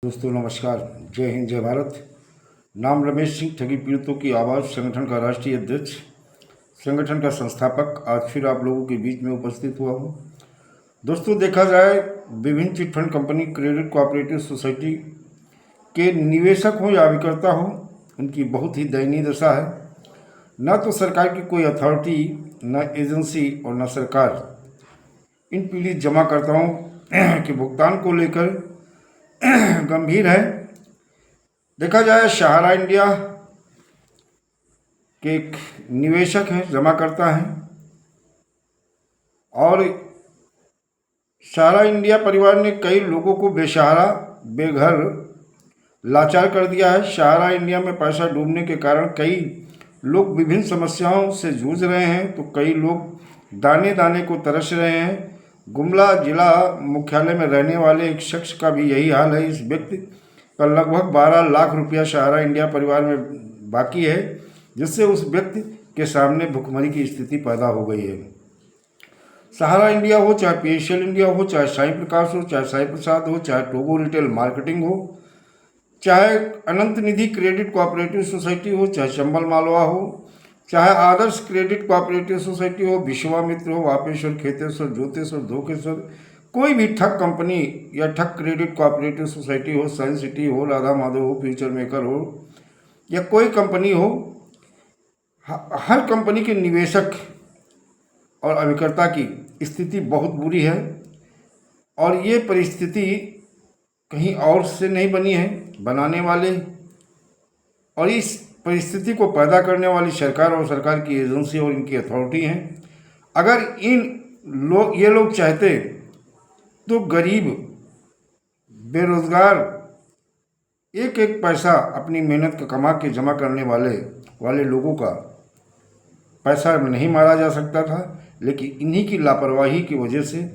दोस्तों नमस्कार, जय हिंद जय भारत। नाम रमेश सिंह, ठगी पीड़ितों की आवाज़ संगठन का राष्ट्रीय अध्यक्ष, संगठन का संस्थापक आज फिर आप लोगों के बीच में उपस्थित हुआ हूँ। दोस्तों देखा जाए, विभिन्न chit fund company, credit cooperative society के निवेशक हो या अभिकर्ता हो, उनकी बहुत ही दयनीय दशा है। न तो सरकार की कोई अथॉरिटी, न एजेंसी और न सरकार इन पीड़ित जमाकर्ताओं के भुगतान को लेकर गंभीर है। देखा जाए, सहारा इंडिया के एक निवेशक हैं, जमाकर्ता हैं, और सहारा इंडिया परिवार ने कई लोगों को बेसहारा, बेघर, लाचार कर दिया है। सहारा इंडिया में पैसा डूबने के कारण कई लोग विभिन्न समस्याओं से जूझ रहे हैं, तो कई लोग दाने दाने को तरस रहे हैं। गुमला जिला मुख्यालय में रहने वाले एक शख्स का भी यही हाल है। इस व्यक्ति का लगभग 12 लाख रुपया सहारा इंडिया परिवार में बाकी है, जिससे उस व्यक्ति के सामने भुखमरी की स्थिति पैदा हो गई है। सहारा इंडिया हो, चाहे पीएसएल इंडिया हो, चाहे साई प्रकाश हो, चाहे साई प्रसाद हो, चाहे टोगो रिटेल मार्केटिंग हो, चाहे अनंत निधि क्रेडिट कोऑपरेटिव सोसाइटी हो, चाहे चंबल मालवा हो, चाहे आदर्श क्रेडिट कोऑपरेटिव सोसाइटी हो, विश्वामित्र हो, वापेश्वर, खेतेश्वर, ज्योतेश्वर, धोखेश्वर, कोई भी ठग कंपनी या ठग क्रेडिट कोऑपरेटिव सोसाइटी हो, साइंस सिटी हो, राधा माधव हो, फ्यूचर मेकर हो, या कोई कंपनी हो, हर कंपनी के निवेशक और अभिकर्ता की स्थिति बहुत बुरी है। और ये परिस्थिति कहीं और से नहीं बनी है, बनाने वाले और इस परिस्थिति को पैदा करने वाली सरकार और सरकार की एजेंसी और इनकी अथॉरिटी हैं। अगर ये लोग चाहते तो गरीब, बेरोजगार, एक एक पैसा अपनी मेहनत का कमा के जमा करने वाले लोगों का पैसा नहीं मारा जा सकता था, लेकिन इन्हीं की लापरवाही की वजह से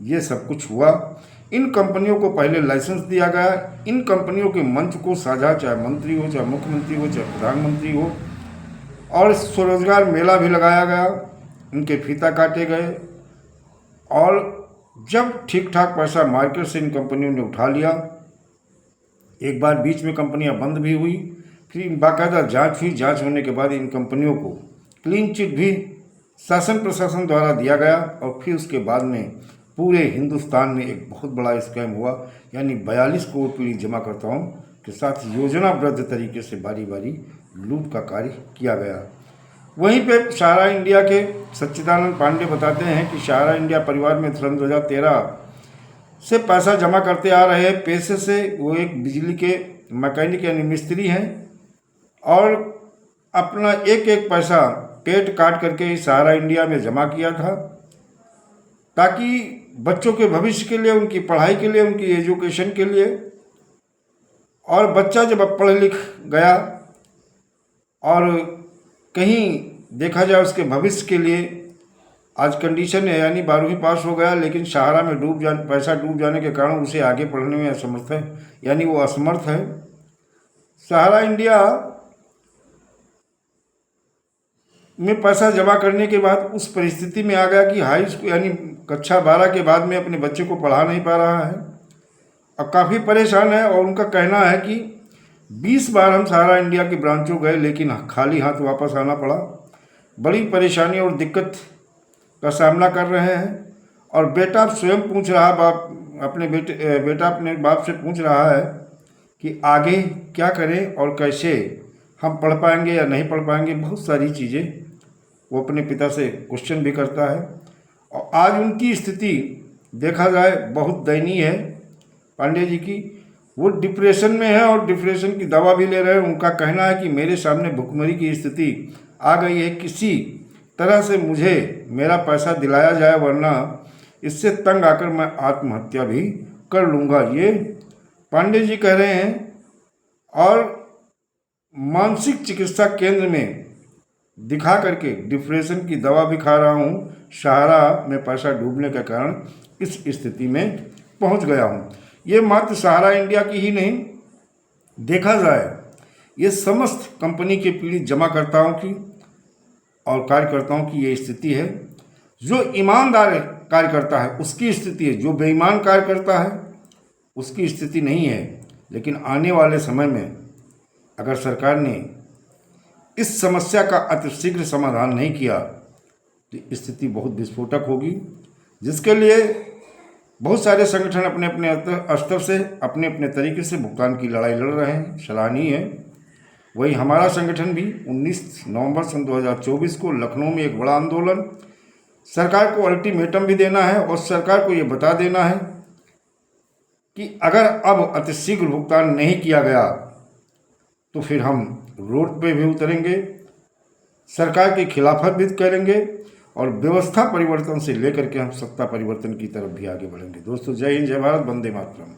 ये सब कुछ हुआ। इन कंपनियों को पहले लाइसेंस दिया गया, इन कंपनियों के मंच को साझा, चाहे मंत्री हो, चाहे मुख्यमंत्री हो, चाहे प्रधानमंत्री हो, और स्वरोजगार मेला भी लगाया गया, इनके फीता काटे गए। और जब ठीक ठाक पैसा मार्केट से इन कंपनियों ने उठा लिया, एक बार बीच में कंपनियां बंद भी हुई, फिर बाकायदा जांच हुई, जांच होने के बाद इन कंपनियों को क्लीन चिट भी शासन प्रशासन द्वारा दिया गया। और फिर उसके बाद में पूरे हिंदुस्तान में एक बहुत बड़ा स्कैम हुआ, यानी 42 करोड़ पीड़ित जमाकर्ताओं के साथ योजनाबद्ध तरीके से बारी बारी लूट का कार्य किया गया। वहीं पे सहारा इंडिया के सच्चिदानंद पांडे बताते हैं कि सहारा इंडिया परिवार में सन 2013 से पैसा जमा करते आ रहे पैसे से वो एक बिजली के मैकेनिक यानी मिस्त्री हैं, और अपना एक एक पैसा पेट काट करके सहारा इंडिया में जमा किया था, ताकि बच्चों के भविष्य के लिए, उनकी पढ़ाई के लिए, उनकी एजुकेशन के लिए। और बच्चा जब अब पढ़ लिख गया और कहीं देखा जाए उसके भविष्य के लिए, आज कंडीशन है, यानी 12वीं पास हो गया, लेकिन सहारा में पैसा डूब जाने के कारण उसे आगे पढ़ने में असमर्थ है, यानी वो असमर्थ है। सहारा इंडिया में पैसा जमा करने के बाद उस परिस्थिति में आ गया कि हाई स्कूल यानी कक्षा 12 के बाद में अपने बच्चे को पढ़ा नहीं पा रहा है, अब काफ़ी परेशान है। और उनका कहना है कि 20 बार हम सहारा इंडिया की ब्रांचों गए, लेकिन खाली हाथ वापस आना पड़ा। बड़ी परेशानी और दिक्कत का सामना कर रहे हैं। और बेटा स्वयं पूछ रहा, बेटा अपने बाप से पूछ रहा है कि आगे क्या करें और कैसे हम पढ़ पाएंगे या नहीं पढ़ पाएंगे। बहुत सारी चीज़ें वो अपने पिता से क्वेश्चन भी करता है। और आज उनकी स्थिति देखा जाए बहुत दयनीय है पांडे जी की। वो डिप्रेशन में है और डिप्रेशन की दवा भी ले रहे हैं। उनका कहना है कि मेरे सामने भुखमरी की स्थिति आ गई है, किसी तरह से मुझे मेरा पैसा दिलाया जाए, वरना इससे तंग आकर मैं आत्महत्या भी कर लूँगा, ये पांडे जी कह रहे हैं। और मानसिक चिकित्सा केंद्र में दिखा करके डिप्रेशन की दवा भी खा रहा हूँ, सहारा में पैसा डूबने के कारण इस स्थिति में पहुँच गया हूँ। ये मात्र सहारा इंडिया की ही नहीं, देखा जाए ये समस्त कंपनी के पीड़ित जमाकर्ताओं की और कार्यकर्ताओं की ये स्थिति है। जो ईमानदार कार्यकर्ता है उसकी स्थिति है, जो बेईमान कार्यकर्ता है उसकी स्थिति नहीं है। लेकिन आने वाले समय में अगर सरकार ने इस समस्या का अतिशीघ्र समाधान नहीं किया तो स्थिति बहुत विस्फोटक होगी, जिसके लिए बहुत सारे संगठन अपने अपने स्तर से अपने अपने तरीके से भुगतान की लड़ाई लड़ रहे हैं, सराहनीय है। वही हमारा संगठन भी 19 नवंबर सन 2024 को लखनऊ में एक बड़ा आंदोलन, सरकार को अल्टीमेटम भी देना है और सरकार को ये बता देना है कि अगर अब अतिशीघ्र भुगतान नहीं किया गया तो फिर हम रोड पे भी उतरेंगे, सरकार की खिलाफत भी करेंगे और व्यवस्था परिवर्तन से लेकर के हम सत्ता परिवर्तन की तरफ भी आगे बढ़ेंगे। दोस्तों, जय हिंद, जय भारत, वंदे मातरम।